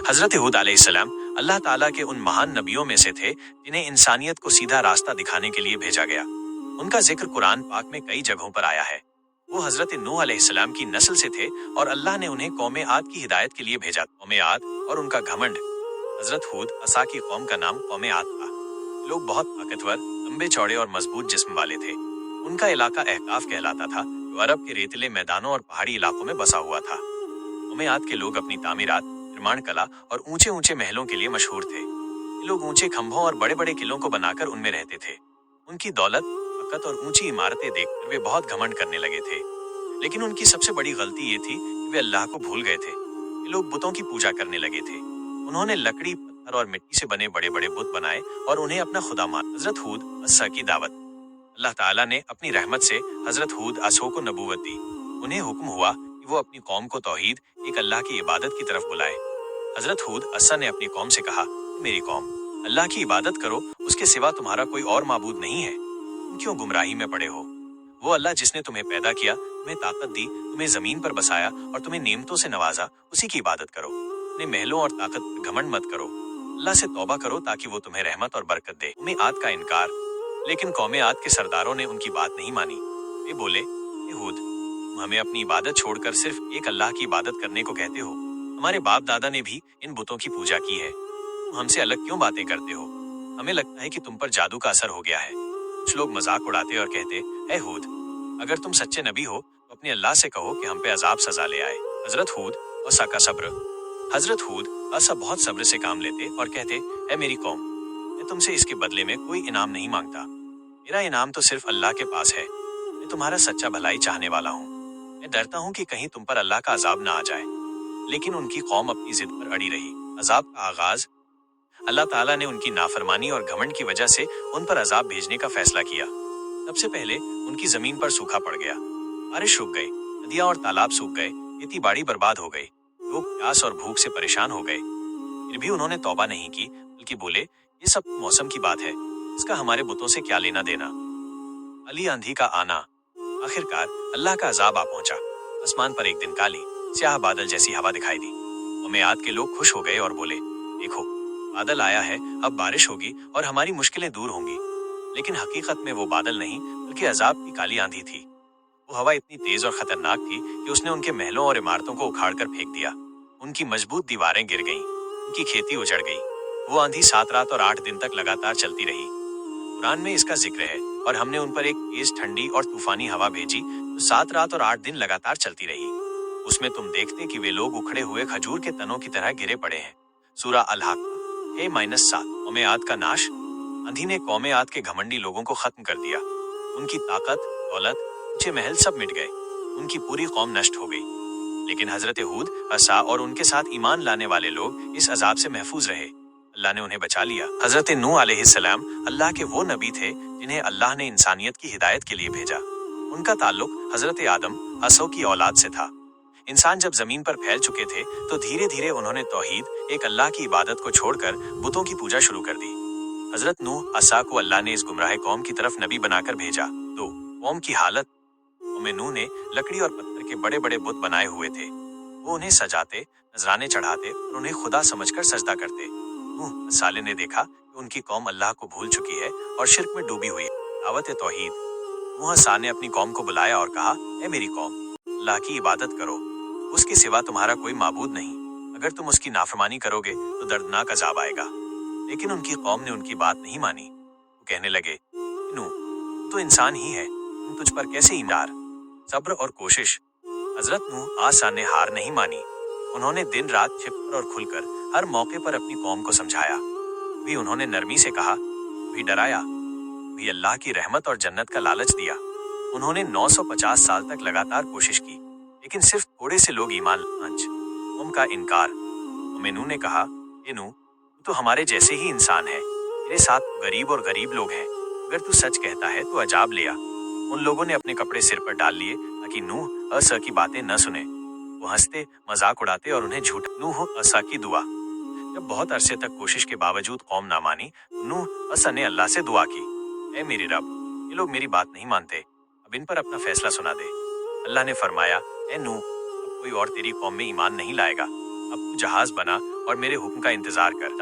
हजरत हूद अलैहिस्सलाम अल्लाह ताला के उन महान नबियों में से थे जिन्हें इंसानियत को सीधा रास्ता दिखाने के लिए भेजा गया। उनका जिक्र कुरान पाक में कई जगहों पर आया है। वो हजरत नूह अलैहिस्सलाम की नस्ल से थे और अल्लाह ने उन्हें कौम आद की हिदायत के लिए भेजा। कौम आद और उनका घमंड। हजरत हूद असा की कौम का नाम कौम आद था। लोग बहुत ताकतवर, लंबे चौड़े और मजबूत जिस्म वाले थे। उनका इलाका अहकाफ कहलाता था, जो अरब के रेतीले मैदानों और पहाड़ी इलाकों में बसा हुआ था। कौम आद के लोग अपनी तामीरात, निर्माण कला और ऊंचे ऊंचे महलों के लिए मशहूर थे। ये लोग ऊंचे खंभों और बड़े बड़े किलों को बनाकर उनमें रहते थे। उनकी दौलत, ताकत और ऊंची इमारतें देखकर वे बहुत घमंड करने लगे थे। लेकिन उनकी सबसे बड़ी गलती ये थी कि वे अल्लाह को भूल गए थे। ये लोग बुतों की पूजा करने लगे थे। उन्होंने लकड़ी, पत्थर और मिट्टी से बने बड़े बड़े बुत बनाए और उन्हें अपना खुदा मान। हजरत हूद असा की दावत। अल्लाह ताला ने अपनी रहमत से हजरत हूद असो को नबूवत दी। उन्हें हुक्म हुआ कि वो अपनी कौम को तौहीद, एक अल्लाह की इबादत की तरफ बुलाए। हजरत हूद असा ने अपनी कौम से कहा, मेरी कौम, अल्लाह की इबादत करो, उसके सिवा तुम्हारा कोई और माबूद नहीं है। तुम क्यों गुमराही में पड़े हो? वो अल्लाह जिसने तुम्हें पैदा किया, तुम्हें ताकत दी, तुम्हें जमीन पर बसाया और तुम्हें नेमतों से नवाजा, उसी की इबादत करो। अपने महलों और ताकत पर घमंड मत करो। अल्लाह से तौबा करो ताकि वो तुम्हें रहमत और बरकत दे। कौम आद का इनकार। लेकिन कौम आद के सरदारों ने उनकी बात नहीं मानी। वे बोले, हूद, तुम हमें अपनी इबादत छोड़कर सिर्फ एक अल्लाह की इबादत करने को कहते हो। हमारे बाप दादा ने भी इन बुतों की पूजा की है। तुम हमसे अलग क्यों बातें करते हो? हमें लगता है कि तुम पर जादू का असर हो गया है। कुछ लोग मजाक उड़ाते और कहते, ऐ हूद, अगर तुम सच्चे नबी हो तो अपने अल्लाह से कहो कि हम पे अजाब सजा ले आए। हजरत हूद असा का सब्र। हजरत हूद असा बहुत सब्र से काम लेते और कहते, ऐ मेरी कौम, मैं तुमसे इसके बदले में कोई इनाम नहीं मांगता। मेरा इनाम तो सिर्फ अल्लाह के पास है। मैं तुम्हारा सच्चा भलाई चाहने वाला हूँ। मैं डरता हूँ कि कहीं तुम पर अल्लाह का अजाब ना आ जाए। लेकिन उनकी कौम अपनी जिद पर अड़ी रही। अजाब का आगाज। अल्लाह ताला ने उनकी नाफरमानी और घमंड की वजह से उन पर अजाब भेजने का फैसला किया। सबसे पहले उनकी जमीन पर सूखा पड़ गया। बारिश सूख गई, नदियां और तालाब सूख गए, खेती बाड़ी बर्बाद हो गई। लोग प्यास और भूख से परेशान हो गए। फिर भी उन्होंने तौबा नहीं की, बल्कि बोले, ये सब मौसम की बात है, इसका हमारे बुतों से क्या लेना देना। अली आंधी का आना। आखिरकार अल्लाह का अजाब आ पहुंचा। आसमान पर एक दिन काली स्याह बादल जैसी हवा दिखाई दी। कौम आद के लोग खुश हो गए और बोले, देखो, बादल आया है, अब बारिश होगी और हमारी मुश्किलें दूर होंगी। लेकिन हकीकत में वो बादल नहीं, बल्कि अजाब की काली आंधी थी। वो हवा इतनी तेज और खतरनाक थी कि उसने उनके महलों और इमारतों को उखाड़कर फेंक दिया। उनकी मजबूत दीवारें गिर गईं, उनकी खेती उजड़ गई। वो आंधी 7 रात और 8 दिन तक लगातार चलती रही। कुरान में इसका जिक्र है, और हमने उन पर एक तेज, ठंडी और तूफानी हवा भेजी जो 7 रात और 8 दिन लगातार चलती रही। उसमें तुम देखते कि वे लोग उखड़े हुए खजूर के तनों की तरह गिरे पड़े हैं। सूरा अल-हक़ (7). कौम आद का नाश। आंधी ने कौम आद के घमंडी लोगों को खत्म कर दिया। उनकी ताकत, दौलत, ऊंचे महल सब मिट गए। उनकी पूरी कौम नष्ट हो गई। लेकिन हजरत हूद असा और उनके साथ ईमान लाने वाले लोग इस अजाब से महफूज रहे। अल्लाह ने उन्हें बचा लिया। हजरत नूह अलैहिस्सलाम अल्लाह के वो नबी थे जिन्हें अल्लाह ने इंसानियत की हिदायत के लिए भेजा। उनका ताल्लुक हजरत आदम असो की औलाद से था। इंसान जब जमीन पर फैल चुके थे तो धीरे धीरे उन्होंने तौहीद, एक अल्लाह की इबादत को छोड़कर बुतों की पूजा शुरू कर दी। हजरत नूह असा को अल्लाह ने इस गुमराह कौम की तरफ नबी बनाकर भेजा। तो कौम की हालत। कौम नूह ने लकड़ी और पत्थर के बड़े बड़े बुत बनाए हुए थे। वो उन्हें सजाते, नजराने चढ़ाते और उन्हें खुदा समझकर सजदा करते। नूह साले ने देखा कि उनकी कौम अल्लाह को भूल चुकी है और शिर्क में डूबी हुई है। दावत तौहीद। नूह सा ने अपनी कौम को बुलाया और कहा, ऐ मेरी कौम, अल्लाह की इबादत करो, उसके सिवा तुम्हारा कोई माबूद नहीं। अगर तुम उसकी नाफरमानी करोगे तो दर्दनाक अजाब आएगा। लेकिन उनकी कौम ने उनकी बात नहीं मानी। वो कहने लगे, नूह, तो इंसान ही है, तुम तुझ पर कैसे ईमान। सब्र और कोशिश। हजरत नूह आसा ने हार नहीं मानी। उन्होंने दिन रात छिपकर और खुलकर हर मौके पर अपनी कौम को समझाया। भी उन्होंने नरमी से कहा, भी डराया, भी अल्लाह की रहमत और जन्नत का लालच दिया। उन्होंने 950 साल तक लगातार कोशिश की, लेकिन सिर्फ थोड़े से लोग ईमान लाए। कौम का इनकार। नूह ने कहा, ए नूह, तू तो हमारे जैसे ही इंसान है, तेरे साथ गरीब और गरीब लोग हैं। अगर तू सच कहता है तो अजाब ले आ। उन लोगों ने अपने कपड़े सिर पर डाल लिए ताकि नूह असा की बातें न सुने। वो हंसते, मजाक उड़ाते और उन्हें झूठ। नूह असा की दुआ। जब बहुत अरसे तक कोशिश के बावजूद कौम ना मानी, नूह असा ने अल्लाह से दुआ की, ऐ मेरे रब, ये लोग मेरी बात नहीं मानते, अब इन पर अपना फैसला सुना दे। अल्लाह ने फरमाया, ऐ नूह, अब कोई और तेरी कौम में ईमान नहीं लाएगा। अब तू जहाज बना और मेरे हुक्म का इंतजार कर।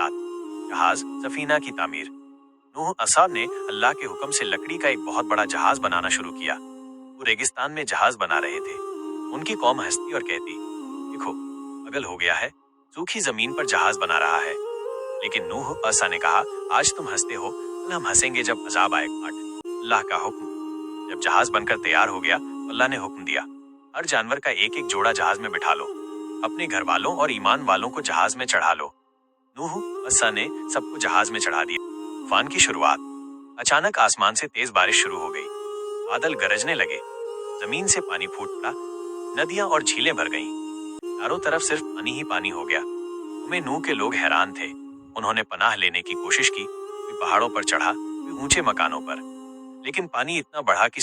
जहाज सफीना की तामीर। नूह असहाब ने अल्लाह के हुक्म से लकड़ी का एक बहुत बड़ा जहाज बनाना शुरू किया। वो रेगिस्तान में जहाज बना रहे थे। उनकी कौम हंसती और कहती, देखो पागल हो गया है, सूखी जमीन पर जहाज बना रहा है। लेकिन नूह असा ने कहा, आज तुम हंसते हो, कल हम हंसेंगे जब अजाब आएगा। अल्लाह का हुक्म। जब जहाज बनकर तैयार हो गया तो अल्लाह ने हुक्म दिया, हर जानवर का एक एक जोड़ा जहाज में बिठा लो, अपने घर वालों और ईमान वालों को जहाज में चढ़ा लो। नूह असा ने सबको जहाज में चढ़ा दिया। तूफान की शुरुआत। अचानक आसमान से तेज बारिश शुरू हो गई। बादल गरजने लगे, जमीन से पानी फूट पड़ा, नदियां और झीलें भर गईं। चारों तरफ सिर्फ पानी ही पानी हो गया। में नूह के लोग हैरान थे। उन्होंने पनाह लेने की कोशिश की, कोई पहाड़ों पर चढ़ा, कोई ऊंचे मकानों पर, लेकिन पानी इतना बढ़ा कि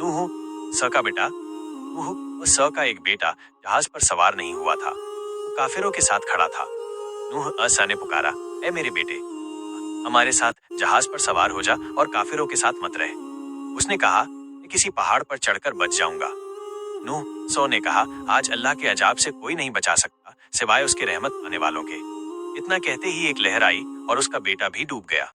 नूह स का बेटा नूह व स का एक बेटा जहाज पर सवार नहीं हुआ था। वो काफिरों के साथ खड़ा था। नूह असा ने पुकारा, ऐ मेरे बेटे, हमारे साथ जहाज पर सवार हो जा और काफिरों के साथ मत रहे। उसने कहा, मैं किसी पहाड़ पर चढ़कर बच जाऊंगा। नूह सो ने कहा, आज अल्लाह के अजाब से कोई नहीं बचा सकता सिवाय उसके रहमत पाने वालों के। इतना कहते ही एक लहर आई और उसका बेटा भी डूब गया।